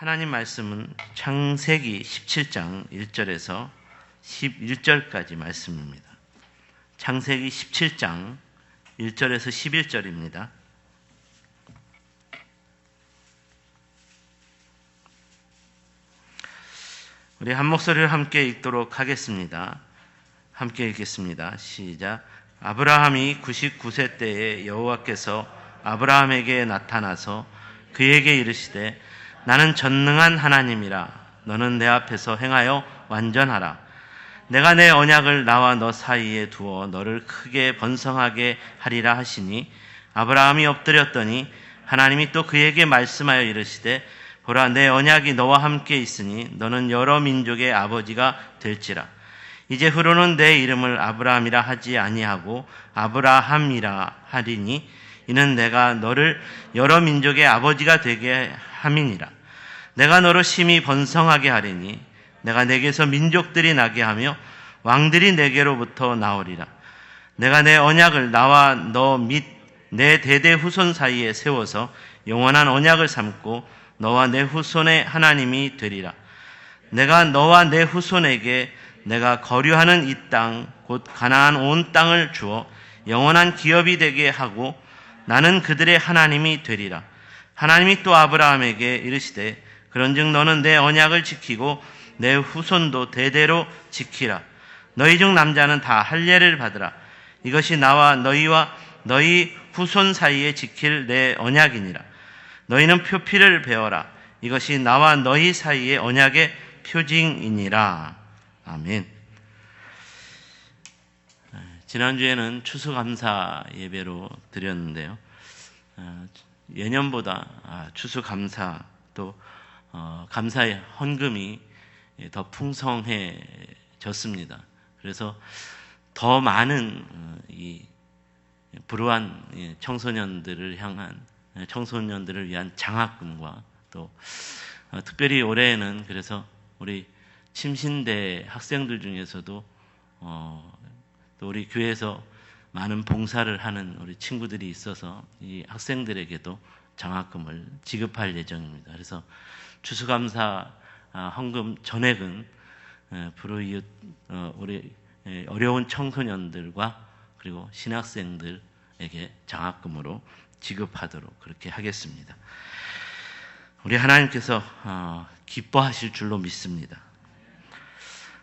하나님 말씀은 창세기 17장 1절에서 11절까지 말씀입니다. 창세기 17장 1절에서 11절입니다. 우리 한 목소리를 함께 읽도록 하겠습니다. 함께 읽겠습니다. 시작. 아브라함이 99세 때에 여호와께서 아브라함에게 나타나서 그에게 이르시되 나는 전능한 하나님이라. 너는 내 앞에서 행하여 완전하라. 내가 내 언약을 나와 너 사이에 두어 너를 크게 번성하게 하리라 하시니 아브라함이 엎드렸더니 하나님이 또 그에게 말씀하여 이르시되 보라, 내 언약이 너와 함께 있으니 너는 여러 민족의 아버지가 될지라. 이제후로는 내 이름을 아브라함이라 하지 아니하고 아브라함이라 하리니 이는 내가 너를 여러 민족의 아버지가 되게 함이니라. 내가 너로 심히 번성하게 하리니 내가 내게서 민족들이 나게 하며 왕들이 내게로부터 나오리라. 내가 내 언약을 나와 너 및 내 대대 후손 사이에 세워서 영원한 언약을 삼고 너와 내 후손의 하나님이 되리라. 내가 너와 내 후손에게 내가 거류하는 이 땅 곧 가나안 온 땅을 주어 영원한 기업이 되게 하고 나는 그들의 하나님이 되리라. 하나님이 또 아브라함에게 이르시되 그런즉 너는 내 언약을 지키고 내 후손도 대대로 지키라. 너희 중 남자는 다 할례를 받으라. 이것이 나와 너희와 너희 후손 사이에 지킬 내 언약이니라. 너희는 표피를 베어라. 이것이 나와 너희 사이의 언약의 표징이니라. 아멘. 지난주에는 추수감사 예배로 드렸는데요. 예년보다 추수감사 또 감사의 헌금이 더 풍성해졌습니다. 그래서 더 많은 이 불우한 청소년들을 위한 장학금과 또 특별히 올해에는 그래서 우리 침신대 학생들 중에서도 또 우리 교회에서 많은 봉사를 하는 우리 친구들이 있어서 이 학생들에게도 장학금을 지급할 예정입니다. 그래서 추수감사 헌금 전액은 불우이웃 우리 어려운 청소년들과 그리고 신학생들에게 장학금으로 지급하도록 그렇게 하겠습니다. 우리 하나님께서 기뻐하실 줄로 믿습니다.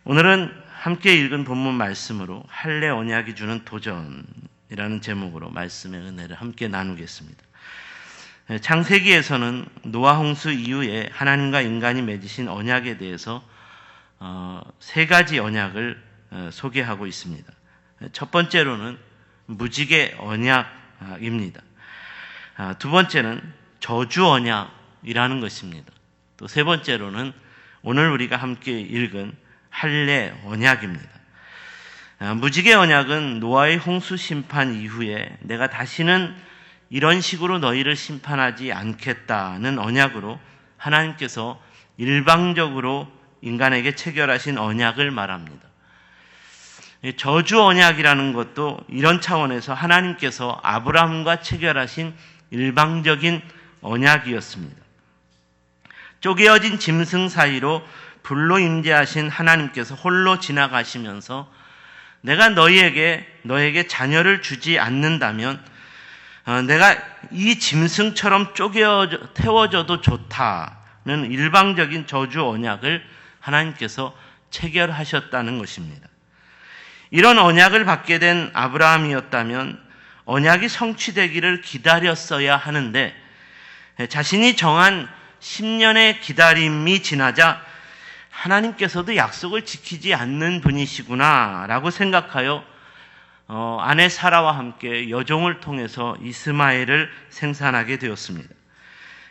오늘은 함께 읽은 본문 말씀으로 할례 언약이 주는 도전이라는 제목으로 말씀의 은혜를 함께 나누겠습니다. 창세기에서는 노아 홍수 이후에 하나님과 인간이 맺으신 언약에 대해서 세 가지 언약을 소개하고 있습니다. 첫 번째로는 무지개 언약입니다. 두 번째는 저주 언약이라는 것입니다. 또 세 번째로는 오늘 우리가 함께 읽은 할례 언약입니다. 무지개 언약은 노아의 홍수 심판 이후에 내가 다시는 이런 식으로 너희를 심판하지 않겠다는 언약으로 하나님께서 일방적으로 인간에게 체결하신 언약을 말합니다. 저주 언약이라는 것도 이런 차원에서 하나님께서 아브라함과 체결하신 일방적인 언약이었습니다. 쪼개어진 짐승 사이로 불로 임재하신 하나님께서 홀로 지나가시면서 내가 너에게 자녀를 주지 않는다면 내가 이 짐승처럼 태워져도 좋다는 일방적인 저주 언약을 하나님께서 체결하셨다는 것입니다. 이런 언약을 받게 된 아브라함이었다면 언약이 성취되기를 기다렸어야 하는데 자신이 정한 10년의 기다림이 지나자 하나님께서도 약속을 지키지 않는 분이시구나 라고 생각하여 아내 사라와 함께 여종을 통해서 이스마엘을 생산하게 되었습니다.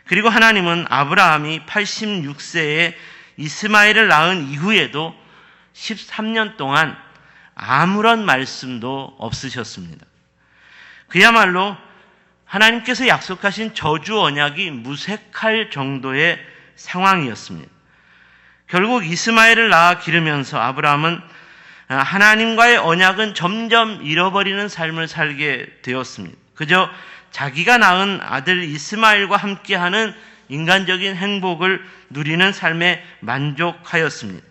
그리고 하나님은 아브라함이 86세에 이스마엘을 낳은 이후에도 13년 동안 아무런 말씀도 없으셨습니다. 그야말로 하나님께서 약속하신 저주 언약이 무색할 정도의 상황이었습니다. 결국 이스마엘을 낳아 기르면서 아브라함은 하나님과의 언약은 점점 잃어버리는 삶을 살게 되었습니다. 그저 자기가 낳은 아들 이스마엘과 함께하는 인간적인 행복을 누리는 삶에 만족하였습니다.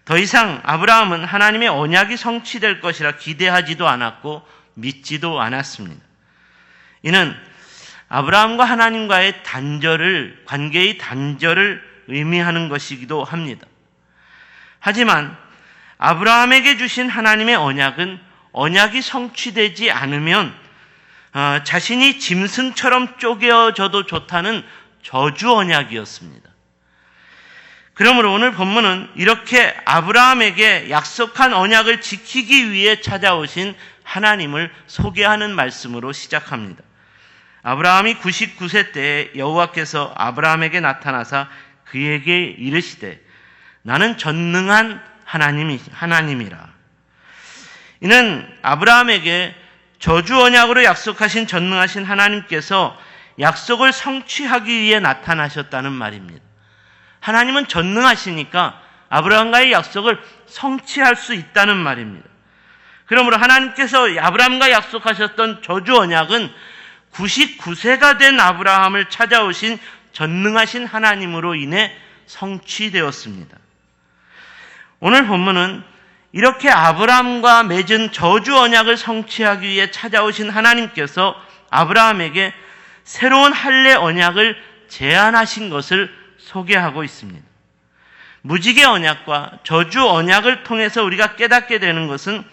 더 이상 아브라함은 하나님의 언약이 성취될 것이라 기대하지도 않았고 믿지도 않았습니다. 이는 아브라함과 하나님과의 관계의 단절을 의미하는 것이기도 합니다. 하지만 아브라함에게 주신 하나님의 언약은 언약이 성취되지 않으면 자신이 짐승처럼 쪼개어져도 좋다는 저주 언약이었습니다. 그러므로 오늘 본문은 이렇게 아브라함에게 약속한 언약을 지키기 위해 찾아오신 하나님을 소개하는 말씀으로 시작합니다. 아브라함이 99세 때에 여호와께서 아브라함에게 나타나사 그에게 이르시되 나는 전능한 하나님이라. 이는 아브라함에게 저주 언약으로 약속하신 전능하신 하나님께서 약속을 성취하기 위해 나타나셨다는 말입니다. 하나님은 전능하시니까 아브라함과의 약속을 성취할 수 있다는 말입니다. 그러므로 하나님께서 아브라함과 약속하셨던 저주 언약은 99세가 된 아브라함을 찾아오신 전능하신 하나님으로 인해 성취되었습니다. 오늘 본문은 이렇게 아브라함과 맺은 저주 언약을 성취하기 위해 찾아오신 하나님께서 아브라함에게 새로운 할례 언약을 제안하신 것을 소개하고 있습니다. 무지개 언약과 저주 언약을 통해서 우리가 깨닫게 되는 것은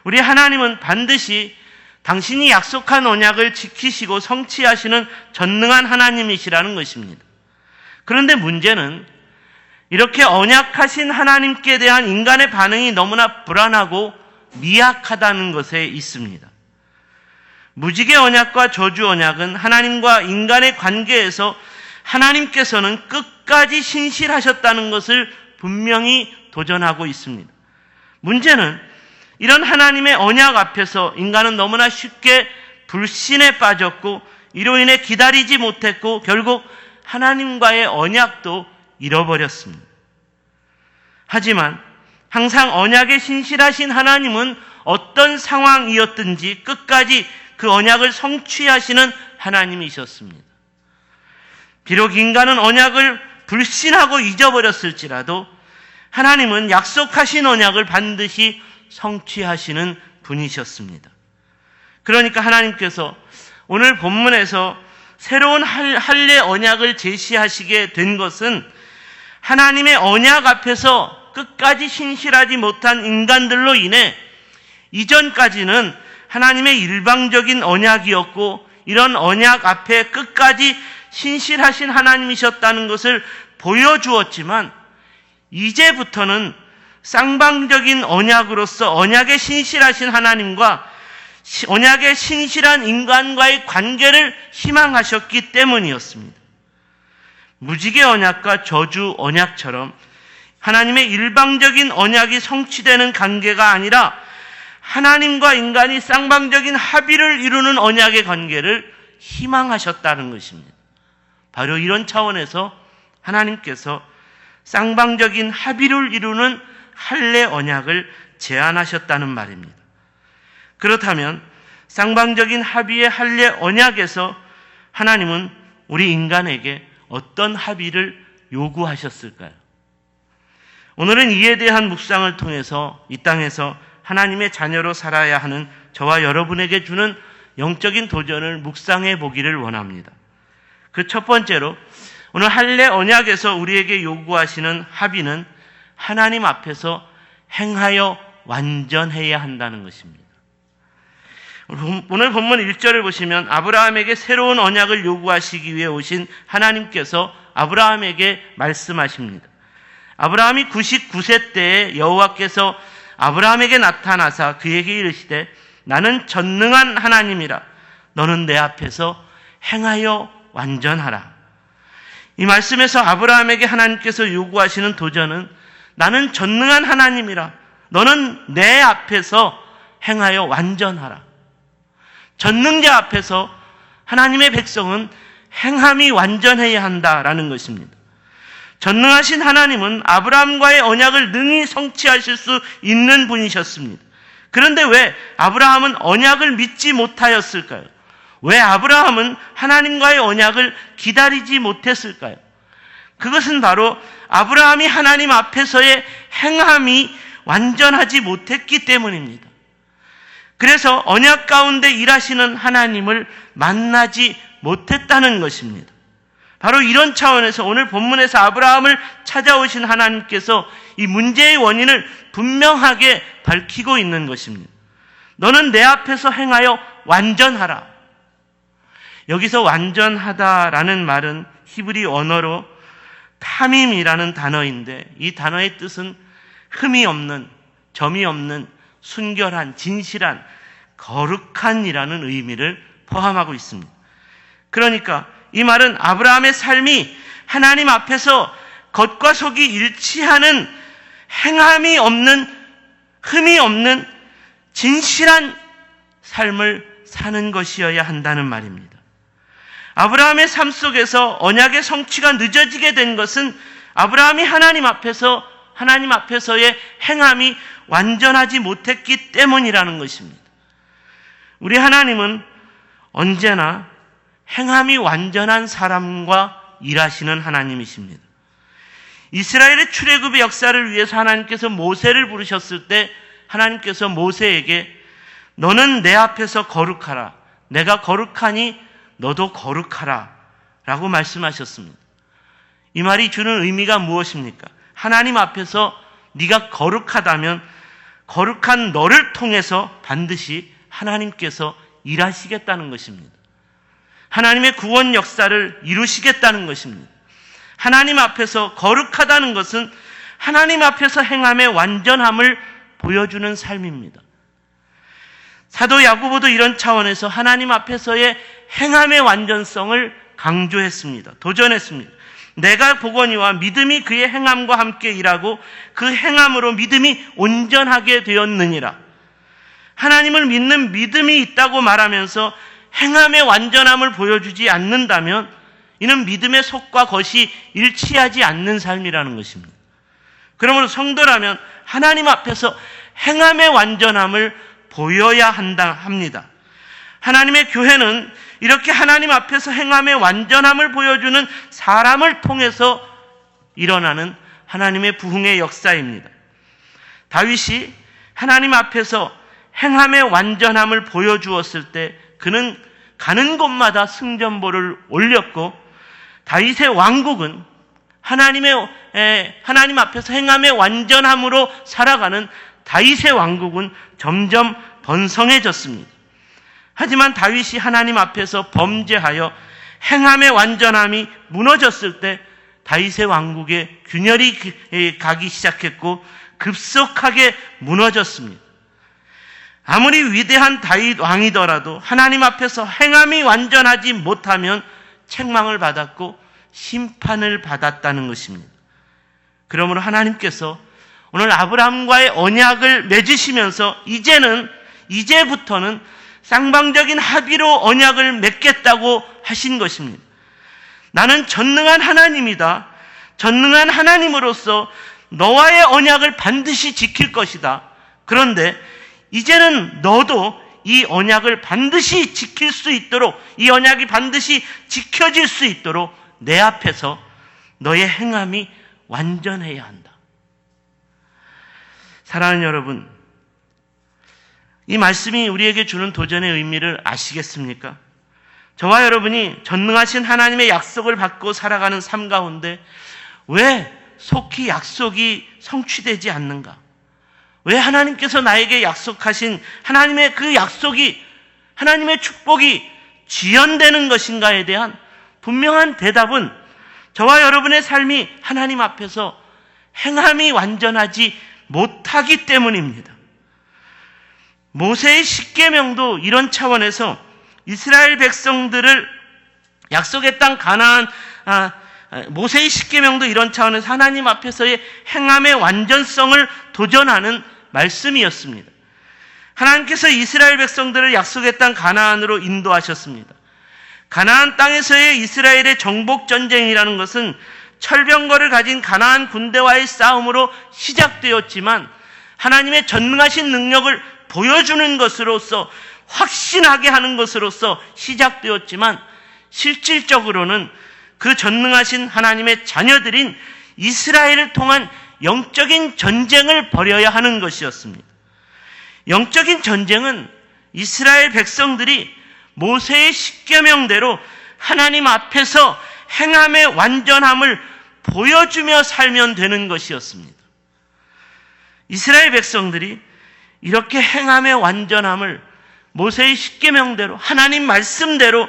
우리 하나님은 반드시 당신이 약속한 언약을 지키시고 성취하시는 전능한 하나님이시라는 것입니다. 그런데 문제는 이렇게 언약하신 하나님께 대한 인간의 반응이 너무나 불안하고 미약하다는 것에 있습니다. 무지개 언약과 저주 언약은 하나님과 인간의 관계에서 하나님께서는 끝까지 신실하셨다는 것을 분명히 도전하고 있습니다. 문제는 이런 하나님의 언약 앞에서 인간은 너무나 쉽게 불신에 빠졌고 이로 인해 기다리지 못했고 결국 하나님과의 언약도 잃어버렸습니다. 하지만 항상 언약에 신실하신 하나님은 어떤 상황이었든지 끝까지 그 언약을 성취하시는 하나님이셨습니다. 비록 인간은 언약을 불신하고 잊어버렸을지라도 하나님은 약속하신 언약을 반드시 성취하시는 분이셨습니다. 그러니까 하나님께서 오늘 본문에서 새로운 할례 언약을 제시하시게 된 것은 하나님의 언약 앞에서 끝까지 신실하지 못한 인간들로 인해 이전까지는 하나님의 일방적인 언약이었고 이런 언약 앞에 끝까지 신실하신 하나님이셨다는 것을 보여주었지만 이제부터는 쌍방적인 언약으로서 언약에 신실하신 하나님과 언약에 신실한 인간과의 관계를 희망하셨기 때문이었습니다. 무지개 언약과 저주 언약처럼 하나님의 일방적인 언약이 성취되는 관계가 아니라 하나님과 인간이 쌍방적인 합의를 이루는 언약의 관계를 희망하셨다는 것입니다. 바로 이런 차원에서 하나님께서 쌍방적인 합의를 이루는 할례 언약을 제안하셨다는 말입니다. 그렇다면 쌍방적인 합의의 할례 언약에서 하나님은 우리 인간에게 어떤 합의를 요구하셨을까요? 오늘은 이에 대한 묵상을 통해서 이 땅에서 하나님의 자녀로 살아야 하는 저와 여러분에게 주는 영적인 도전을 묵상해 보기를 원합니다. 그 첫 번째로 오늘 할례 언약에서 우리에게 요구하시는 합의는 하나님 앞에서 행하여 완전해야 한다는 것입니다. 오늘 본문 1절을 보시면 아브라함에게 새로운 언약을 요구하시기 위해 오신 하나님께서 아브라함에게 말씀하십니다. 아브라함이 99세 때에 여호와께서 아브라함에게 나타나사 그에게 이르시되 나는 전능한 하나님이라 너는 내 앞에서 행하여 완전하라. 이 말씀에서 아브라함에게 하나님께서 요구하시는 도전은 나는 전능한 하나님이라 너는 내 앞에서 행하여 완전하라. 전능자 앞에서 하나님의 백성은 행함이 완전해야 한다라는 것입니다. 전능하신 하나님은 아브라함과의 언약을 능히 성취하실 수 있는 분이셨습니다. 그런데 왜 아브라함은 언약을 믿지 못하였을까요? 왜 아브라함은 하나님과의 언약을 기다리지 못했을까요? 그것은 바로 아브라함이 하나님 앞에서의 행함이 완전하지 못했기 때문입니다. 그래서 언약 가운데 일하시는 하나님을 만나지 못했다는 것입니다. 바로 이런 차원에서 오늘 본문에서 아브라함을 찾아오신 하나님께서 이 문제의 원인을 분명하게 밝히고 있는 것입니다. 너는 내 앞에서 행하여 완전하라. 여기서 완전하다라는 말은 히브리 언어로 타밈이라는 단어인데 이 단어의 뜻은 흠이 없는, 점이 없는, 순결한, 진실한, 거룩한이라는 의미를 포함하고 있습니다. 그러니까 이 말은 아브라함의 삶이 하나님 앞에서 겉과 속이 일치하는 행함이 없는, 흠이 없는 진실한 삶을 사는 것이어야 한다는 말입니다. 아브라함의 삶 속에서 언약의 성취가 늦어지게 된 것은 아브라함이 하나님 앞에서의 행함이 완전하지 못했기 때문이라는 것입니다. 우리 하나님은 언제나 행함이 완전한 사람과 일하시는 하나님이십니다. 이스라엘의 출애굽의 역사를 위해서 하나님께서 모세를 부르셨을 때 하나님께서 모세에게 너는 내 앞에서 거룩하라. 내가 거룩하니 너도 거룩하라 라고 말씀하셨습니다. 이 말이 주는 의미가 무엇입니까? 하나님 앞에서 네가 거룩하다면 거룩한 너를 통해서 반드시 하나님께서 일하시겠다는 것입니다. 하나님의 구원 역사를 이루시겠다는 것입니다. 하나님 앞에서 거룩하다는 것은 하나님 앞에서 행함의 완전함을 보여주는 삶입니다. 사도 야고보도 이런 차원에서 하나님 앞에서의 행함의 완전성을 강조했습니다. 도전했습니다. 내가 보거니와 믿음이 그의 행함과 함께 일하고 그 행함으로 믿음이 온전하게 되었느니라. 하나님을 믿는 믿음이 있다고 말하면서 행함의 완전함을 보여주지 않는다면 이는 믿음의 속과 겉이 일치하지 않는 삶이라는 것입니다. 그러므로 성도라면 하나님 앞에서 행함의 완전함을 보여야 합니다. 하나님의 교회는 이렇게 하나님 앞에서 행함의 완전함을 보여주는 사람을 통해서 일어나는 하나님의 부흥의 역사입니다. 다윗이 하나님 앞에서 행함의 완전함을 보여주었을 때 그는 가는 곳마다 승전보를 올렸고 다윗의 왕국은 하나님 앞에서 행함의 완전함으로 살아가는 다윗의 왕국은 점점 번성해졌습니다. 하지만 다윗이 하나님 앞에서 범죄하여 행함의 완전함이 무너졌을 때 다윗의 왕국에 균열이 가기 시작했고 급속하게 무너졌습니다. 아무리 위대한 다윗 왕이더라도 하나님 앞에서 행함이 완전하지 못하면 책망을 받았고 심판을 받았다는 것입니다. 그러므로 하나님께서 오늘 아브라함과의 언약을 맺으시면서 이제부터는 쌍방적인 합의로 언약을 맺겠다고 하신 것입니다. 나는 전능한 하나님이다. 전능한 하나님으로서 너와의 언약을 반드시 지킬 것이다. 그런데 이제는 너도 이 언약을 반드시 지킬 수 있도록, 이 언약이 반드시 지켜질 수 있도록 내 앞에서 너의 행함이 완전해야 한다. 사랑하는 여러분, 이 말씀이 우리에게 주는 도전의 의미를 아시겠습니까? 저와 여러분이 전능하신 하나님의 약속을 받고 살아가는 삶 가운데 왜 속히 약속이 성취되지 않는가? 왜 하나님께서 나에게 약속하신 하나님의 그 약속이, 하나님의 축복이 지연되는 것인가에 대한 분명한 대답은 저와 여러분의 삶이 하나님 앞에서 행함이 완전하지 못하기 때문입니다. 모세의 십계명도 이런 차원에서 이스라엘 백성들을 약속의 땅 가나안, 모세의 십계명도 이런 차원에서 하나님 앞에서의 행함의 완전성을 도전하는 말씀이었습니다. 하나님께서 이스라엘 백성들을 약속의 땅 가나안으로 인도하셨습니다. 가나안 땅에서의 이스라엘의 정복 전쟁이라는 것은 철병거를 가진 가나안 군대와의 싸움으로 시작되었지만 하나님의 전능하신 능력을 보여주는 것으로서 확신하게 하는 것으로서 시작되었지만 실질적으로는 그 전능하신 하나님의 자녀들인 이스라엘을 통한 영적인 전쟁을 벌여야 하는 것이었습니다. 영적인 전쟁은 이스라엘 백성들이 모세의 십계명대로 하나님 앞에서 행함의 완전함을 보여주며 살면 되는 것이었습니다. 이스라엘 백성들이 이렇게 행함의 완전함을 모세의 십계명대로 하나님 말씀대로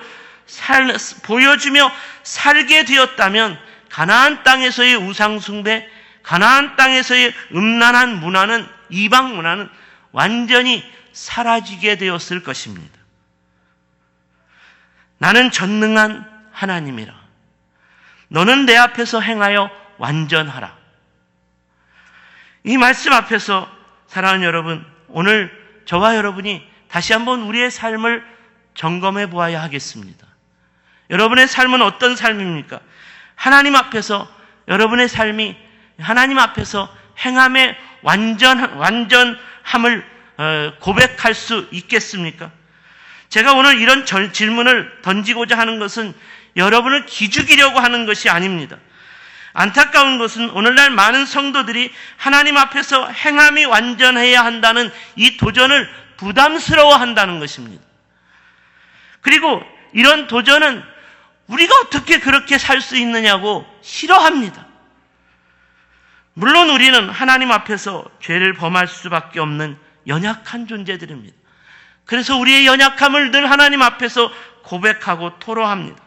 보여주며 살게 되었다면 가나안 땅에서의 우상숭배, 가나안 땅에서의 음란한 문화는, 이방 문화는 완전히 사라지게 되었을 것입니다. 나는 전능한 하나님이라. 너는 내 앞에서 행하여 완전하라. 이 말씀 앞에서 사랑하는 여러분, 오늘 저와 여러분이 다시 한번 우리의 삶을 점검해 보아야 하겠습니다. 여러분의 삶은 어떤 삶입니까? 하나님 앞에서 여러분의 삶이 하나님 앞에서 행함의 완전함을 고백할 수 있겠습니까? 제가 오늘 이런 질문을 던지고자 하는 것은 여러분을 기죽이려고 하는 것이 아닙니다. 안타까운 것은 오늘날 많은 성도들이 하나님 앞에서 행함이 완전해야 한다는 이 도전을 부담스러워한다는 것입니다. 그리고 이런 도전은 우리가 어떻게 그렇게 살 수 있느냐고 싫어합니다. 물론 우리는 하나님 앞에서 죄를 범할 수밖에 없는 연약한 존재들입니다. 그래서 우리의 연약함을 늘 하나님 앞에서 고백하고 토로합니다.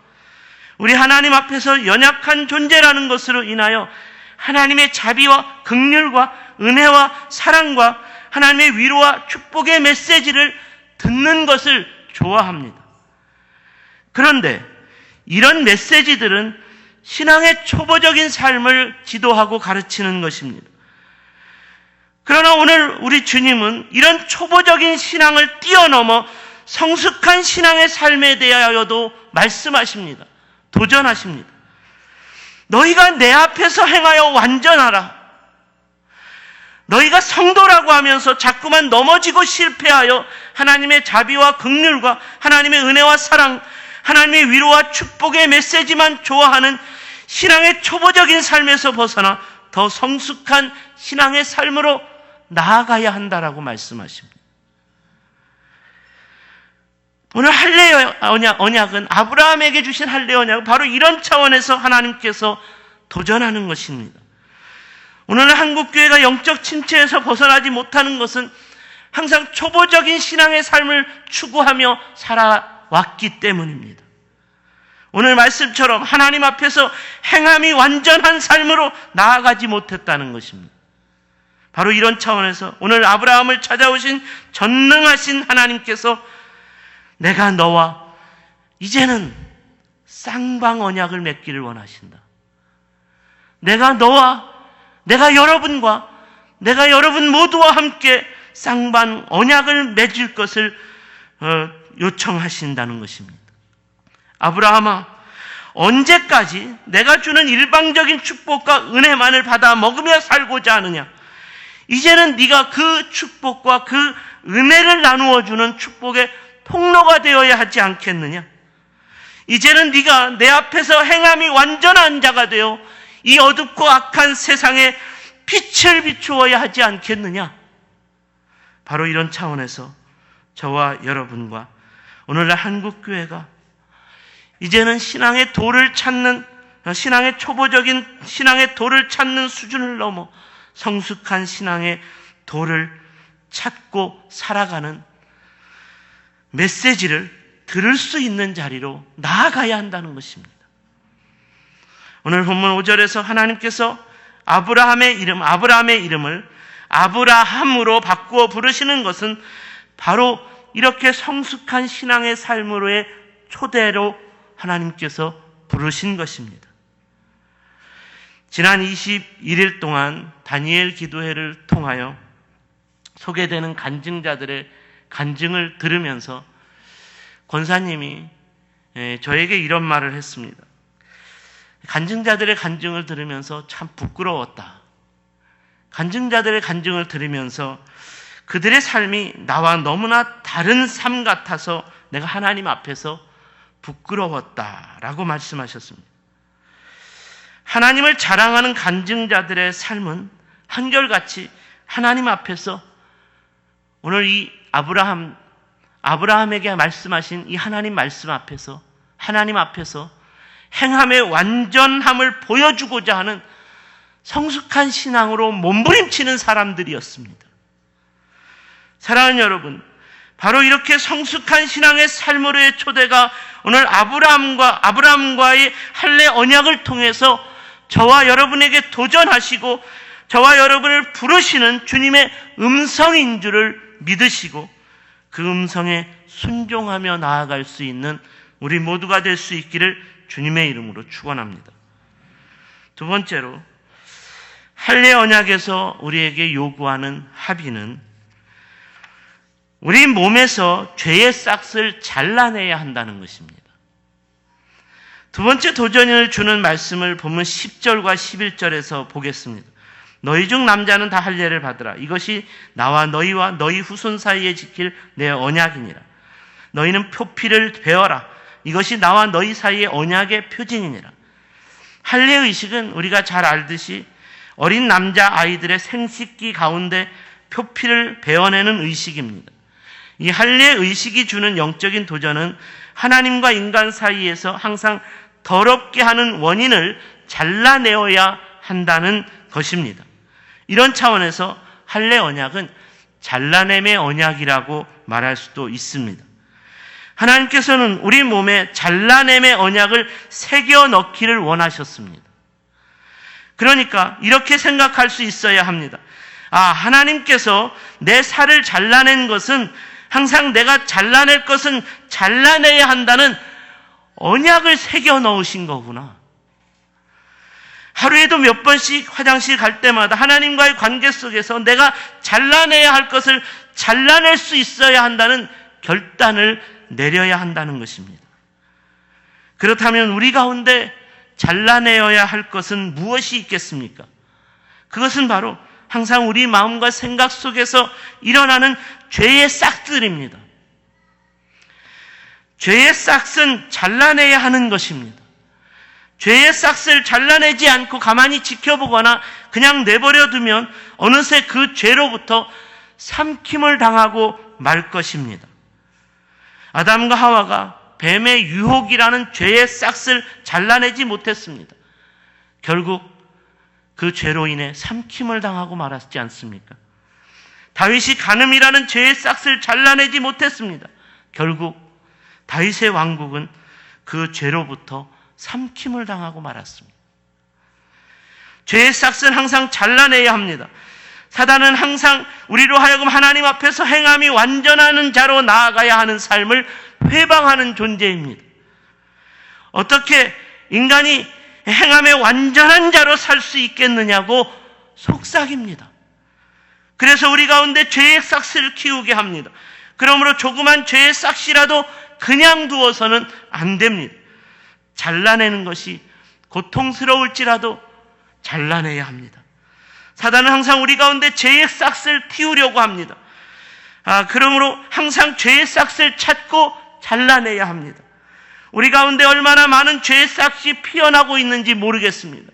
우리 하나님 앞에서 연약한 존재라는 것으로 인하여 하나님의 자비와 긍휼과 은혜와 사랑과 하나님의 위로와 축복의 메시지를 듣는 것을 좋아합니다. 그런데 이런 메시지들은 신앙의 초보적인 삶을 지도하고 가르치는 것입니다. 그러나 오늘 우리 주님은 이런 초보적인 신앙을 뛰어넘어 성숙한 신앙의 삶에 대하여도 말씀하십니다. 도전하십니다. 너희가 내 앞에서 행하여 완전하라. 너희가 성도라고 하면서 자꾸만 넘어지고 실패하여 하나님의 자비와 긍휼과 하나님의 은혜와 사랑, 하나님의 위로와 축복의 메시지만 좋아하는 신앙의 초보적인 삶에서 벗어나 더 성숙한 신앙의 삶으로 나아가야 한다라고 말씀하십니다. 오늘 할례 언약은 아브라함에게 주신 할례 언약은 바로 이런 차원에서 하나님께서 도전하는 것입니다. 오늘 한국교회가 영적 침체에서 벗어나지 못하는 것은 항상 초보적인 신앙의 삶을 추구하며 살아왔기 때문입니다. 오늘 말씀처럼 하나님 앞에서 행함이 완전한 삶으로 나아가지 못했다는 것입니다. 바로 이런 차원에서 오늘 아브라함을 찾아오신 전능하신 하나님께서 내가 너와 이제는 쌍방 언약을 맺기를 원하신다. 내가 너와 내가 여러분과 내가 여러분 모두와 함께 쌍방 언약을 맺을 것을 요청하신다는 것입니다. 아브라함아, 언제까지 내가 주는 일방적인 축복과 은혜만을 받아 먹으며 살고자 하느냐? 이제는 네가 그 축복과 그 은혜를 나누어 주는 축복의 통로가 되어야 하지 않겠느냐? 이제는 네가 내 앞에서 행함이 완전한 자가 되어 이 어둡고 악한 세상에 빛을 비추어야 하지 않겠느냐? 바로 이런 차원에서 저와 여러분과 오늘날 한국교회가 이제는 신앙의 도를 찾는, 신앙의 초보적인 신앙의 도를 찾는 수준을 넘어 성숙한 신앙의 도를 찾고 살아가는 메시지를 들을 수 있는 자리로 나아가야 한다는 것입니다. 오늘 본문 5절에서 하나님께서 아브라함의 이름을 아브라함으로 바꾸어 부르시는 것은 바로 이렇게 성숙한 신앙의 삶으로의 초대로 하나님께서 부르신 것입니다. 지난 21일 동안 다니엘 기도회를 통하여 소개되는 간증자들의 간증을 들으면서 권사님이 저에게 이런 말을 했습니다. 간증자들의 간증을 들으면서 참 부끄러웠다. 간증자들의 간증을 들으면서 그들의 삶이 나와 너무나 다른 삶 같아서 내가 하나님 앞에서 부끄러웠다라고 말씀하셨습니다. 하나님을 자랑하는 간증자들의 삶은 한결같이 하나님 앞에서 오늘 이 아브라함에게 말씀하신 이 하나님 말씀 앞에서 하나님 앞에서 행함의 완전함을 보여주고자 하는 성숙한 신앙으로 몸부림치는 사람들이었습니다. 사랑하는 여러분, 바로 이렇게 성숙한 신앙의 삶으로의 초대가 오늘 아브라함과의 할례 언약을 통해서 저와 여러분에게 도전하시고 저와 여러분을 부르시는 주님의 음성인 줄을 믿으시고 그 음성에 순종하며 나아갈 수 있는 우리 모두가 될 수 있기를 주님의 이름으로 축원합니다. 두 번째로 할례 언약에서 우리에게 요구하는 합의는 우리 몸에서 죄의 싹을 잘라내야 한다는 것입니다. 두 번째 도전을 주는 말씀을 본문 10절과 11절에서 보겠습니다. 너희 중 남자는 다 할례를 받으라. 이것이 나와 너희와 너희 후손 사이에 지킬 내 언약이니라. 너희는 표피를 베어라. 이것이 나와 너희 사이의 언약의 표징이니라. 할례 의식은 우리가 잘 알듯이 어린 남자 아이들의 생식기 가운데 표피를 베어내는 의식입니다. 이 할례 의식이 주는 영적인 도전은 하나님과 인간 사이에서 항상 더럽게 하는 원인을 잘라내어야 한다는 것입니다. 이런 차원에서 할례 언약은 잘라냄의 언약이라고 말할 수도 있습니다. 하나님께서는 우리 몸에 잘라냄의 언약을 새겨 넣기를 원하셨습니다. 그러니까 이렇게 생각할 수 있어야 합니다. 하나님께서 내 살을 잘라낸 것은 항상 내가 잘라낼 것은 잘라내야 한다는 언약을 새겨 넣으신 거구나. 하루에도 몇 번씩 화장실 갈 때마다 하나님과의 관계 속에서 내가 잘라내야 할 것을 잘라낼 수 있어야 한다는 결단을 내려야 한다는 것입니다. 그렇다면 우리 가운데 잘라내어야 할 것은 무엇이 있겠습니까? 그것은 바로 항상 우리 마음과 생각 속에서 일어나는 죄의 싹들입니다. 죄의 싹은 잘라내야 하는 것입니다. 죄의 싹을 잘라내지 않고 가만히 지켜보거나 그냥 내버려 두면 어느새 그 죄로부터 삼킴을 당하고 말 것입니다. 아담과 하와가 뱀의 유혹이라는 죄의 싹을 잘라내지 못했습니다. 결국 그 죄로 인해 삼킴을 당하고 말았지 않습니까? 다윗이 간음이라는 죄의 싹을 잘라내지 못했습니다. 결국 다윗의 왕국은 그 죄로부터 삼킴을 당하고 말았습니다. 죄의 싹은 항상 잘라내야 합니다. 사단은 항상 우리로 하여금 하나님 앞에서 행함이 완전한 자로 나아가야 하는 삶을 회방하는 존재입니다. 어떻게 인간이 행함에 완전한 자로 살 수 있겠느냐고 속삭입니다. 그래서 우리 가운데 죄의 싹을 키우게 합니다. 그러므로 조그만 죄의 싹이라도 그냥 두어서는 안 됩니다. 잘라내는 것이 고통스러울지라도 잘라내야 합니다. 사단은 항상 우리 가운데 죄의 싹을 틔우려고 합니다. 그러므로 항상 죄의 싹을 찾고 잘라내야 합니다. 우리 가운데 얼마나 많은 죄의 싹이 피어나고 있는지 모르겠습니다.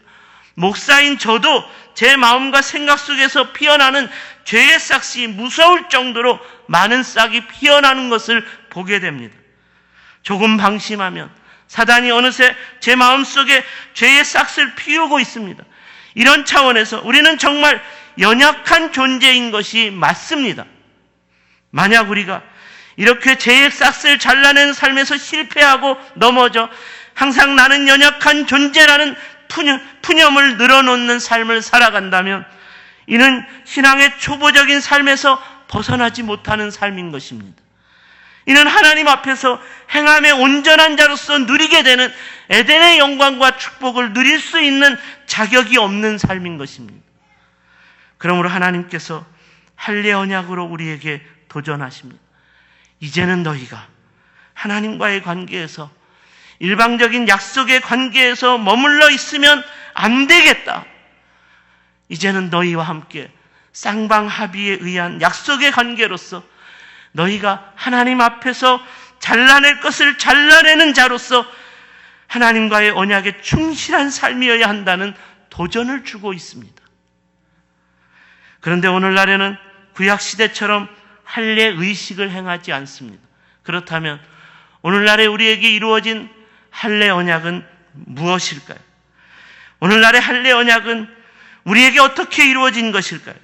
목사인 저도 제 마음과 생각 속에서 피어나는 죄의 싹이 무서울 정도로 많은 싹이 피어나는 것을 보게 됩니다. 조금 방심하면 사단이 어느새 제 마음속에 죄의 싹을 피우고 있습니다. 이런 차원에서 우리는 정말 연약한 존재인 것이 맞습니다. 만약 우리가 이렇게 죄의 싹을 잘라내는 삶에서 실패하고 넘어져 항상 나는 연약한 존재라는 푸념을 늘어놓는 삶을 살아간다면 이는 신앙의 초보적인 삶에서 벗어나지 못하는 삶인 것입니다. 이는 하나님 앞에서 행함의 온전한 자로서 누리게 되는 에덴의 영광과 축복을 누릴 수 있는 자격이 없는 삶인 것입니다. 그러므로 하나님께서 할례 언약으로 우리에게 도전하십니다. 이제는 너희가 하나님과의 관계에서 일방적인 약속의 관계에서 머물러 있으면 안 되겠다. 이제는 너희와 함께 쌍방합의에 의한 약속의 관계로서 너희가 하나님 앞에서 잘라낼 것을 잘라내는 자로서 하나님과의 언약에 충실한 삶이어야 한다는 도전을 주고 있습니다. 그런데 오늘날에는 구약시대처럼 할례 의식을 행하지 않습니다. 그렇다면 오늘날에 우리에게 이루어진 할례 언약은 무엇일까요? 오늘날의 할례 언약은 우리에게 어떻게 이루어진 것일까요?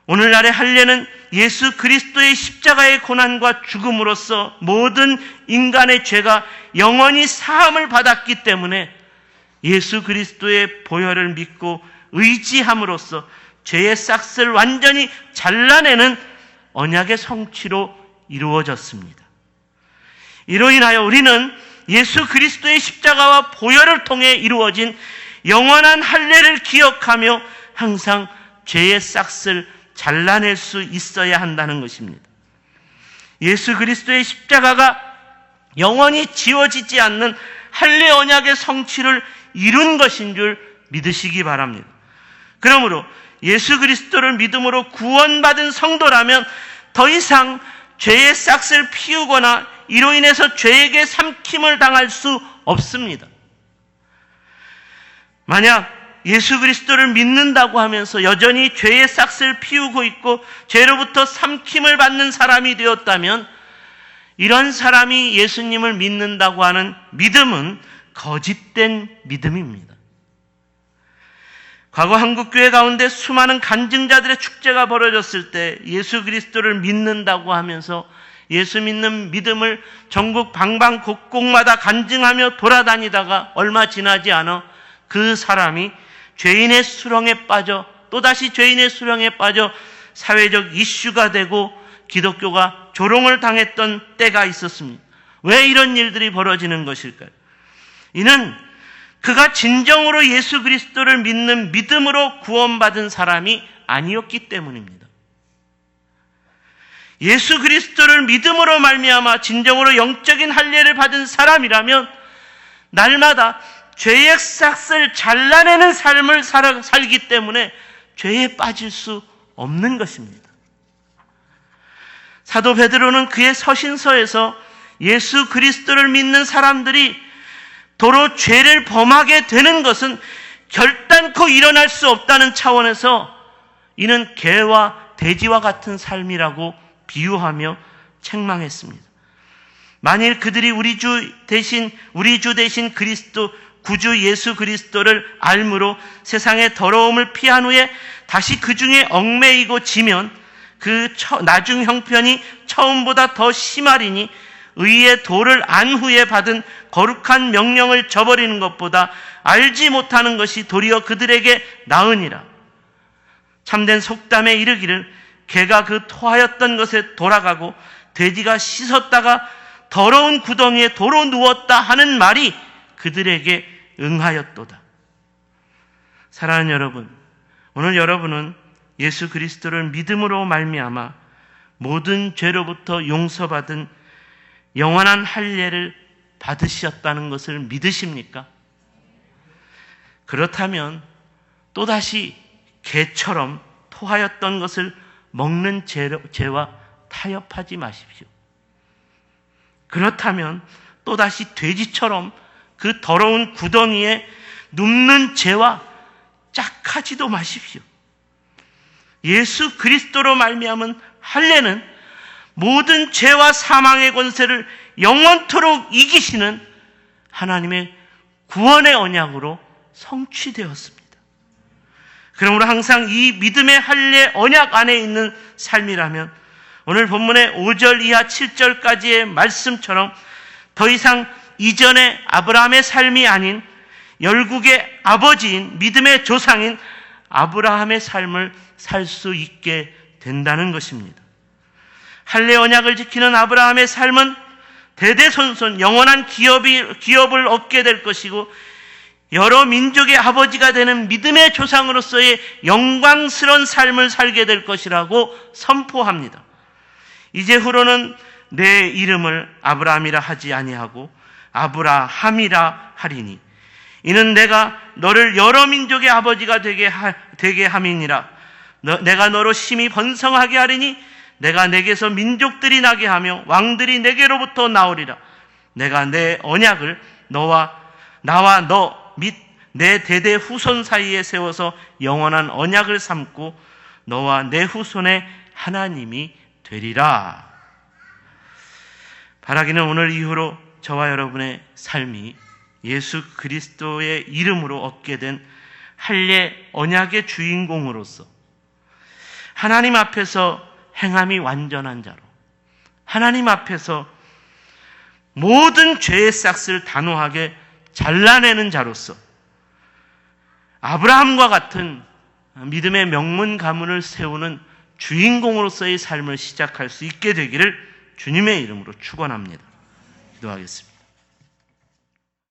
오늘날의 할례는 예수 그리스도의 십자가의 고난과 죽음으로써 모든 인간의 죄가 영원히 사함을 받았기 때문에 예수 그리스도의 보혈을 믿고 의지함으로써 죄의 싹을 완전히 잘라내는 언약의 성취로 이루어졌습니다. 이로 인하여 우리는 예수 그리스도의 십자가와 보혈을 통해 이루어진 영원한 할례를 기억하며 항상 죄의 싹을 잘라낼 수 있어야 한다는 것입니다. 예수 그리스도의 십자가가 영원히 지워지지 않는 할례 언약의 성취를 이룬 것인 줄 믿으시기 바랍니다. 그러므로 예수 그리스도를 믿음으로 구원받은 성도라면 더 이상 죄의 싹을 피우거나 이로 인해서 죄에게 삼킴을 당할 수 없습니다. 만약 예수 그리스도를 믿는다고 하면서 여전히 죄의 싹을 피우고 있고 죄로부터 삼킴을 받는 사람이 되었다면 이런 사람이 예수님을 믿는다고 하는 믿음은 거짓된 믿음입니다. 과거 한국교회 가운데 수많은 간증자들의 축제가 벌어졌을 때 예수 그리스도를 믿는다고 하면서 예수 믿는 믿음을 전국 방방곡곡마다 간증하며 돌아다니다가 얼마 지나지 않아 그 사람이 죄인의 수렁에 빠져 또다시 죄인의 수렁에 빠져 사회적 이슈가 되고 기독교가 조롱을 당했던 때가 있었습니다. 왜 이런 일들이 벌어지는 것일까요? 이는 그가 진정으로 예수 그리스도를 믿는 믿음으로 구원받은 사람이 아니었기 때문입니다. 예수 그리스도를 믿음으로 말미암아 진정으로 영적인 할례를 받은 사람이라면 날마다 죄의 싹을 잘라내는 삶을 살기 때문에 죄에 빠질 수 없는 것입니다. 사도 베드로는 그의 서신서에서 예수 그리스도를 믿는 사람들이 도로 죄를 범하게 되는 것은 결단코 일어날 수 없다는 차원에서 이는 개와 돼지와 같은 삶이라고 비유하며 책망했습니다. 만일 그들이 우리 주 대신 그리스도 구주 예수 그리스도를 알므로 세상의 더러움을 피한 후에 다시 그 중에 얽매이고 지면 그 나중 형편이 처음보다 더 심하리니 의의 도를 안 후에 받은 거룩한 명령을 저버리는 것보다 알지 못하는 것이 도리어 그들에게 나으니라. 참된 속담에 이르기를 개가 그 토하였던 것에 돌아가고 돼지가 씻었다가 더러운 구덩이에 도로 누웠다 하는 말이 그들에게 응하였도다. 사랑하는 여러분, 오늘 여러분은 예수 그리스도를 믿음으로 말미암아 모든 죄로부터 용서받은 영원한 할례를 받으셨다는 것을 믿으십니까? 그렇다면 또다시 개처럼 토하였던 것을 먹는 죄와 타협하지 마십시오. 그렇다면 또다시 돼지처럼 그 더러운 구덩이에 눕는 죄와 짝하지도 마십시오. 예수 그리스도로 말미암은 할례는 모든 죄와 사망의 권세를 영원토록 이기시는 하나님의 구원의 언약으로 성취되었습니다. 그러므로 항상 이 믿음의 할례 언약 안에 있는 삶이라면 오늘 본문의 5절 이하 7절까지의 말씀처럼 더 이상 이전의 아브라함의 삶이 아닌 열국의 아버지인 믿음의 조상인 아브라함의 삶을 살 수 있게 된다는 것입니다. 할례 언약을 지키는 아브라함의 삶은 대대손손 영원한 기업을 얻게 될 것이고 여러 민족의 아버지가 되는 믿음의 조상으로서의 영광스러운 삶을 살게 될 것이라고 선포합니다. 이제후로는 내 이름을 아브라함이라 하지 아니하고 아브라함이라 하리니 이는 내가 너를 여러 민족의 아버지가 되게 함이니라. 내가 너로 심히 번성하게 하리니 내가 내게서 민족들이 나게 하며 왕들이 내게로부터 나오리라. 내가 내 언약을 나와 너 및 내 대대 후손 사이에 세워서 영원한 언약을 삼고 너와 내 후손의 하나님이 되리라. 바라기는 오늘 이후로 저와 여러분의 삶이 예수 그리스도의 이름으로 얻게 된 할례 언약의 주인공으로서 하나님 앞에서 행함이 완전한 자로, 하나님 앞에서 모든 죄의 싹을 단호하게 잘라내는 자로서 아브라함과 같은 믿음의 명문 가문을 세우는 주인공으로서의 삶을 시작할 수 있게 되기를 주님의 이름으로 축원합니다. 기도하겠습니다.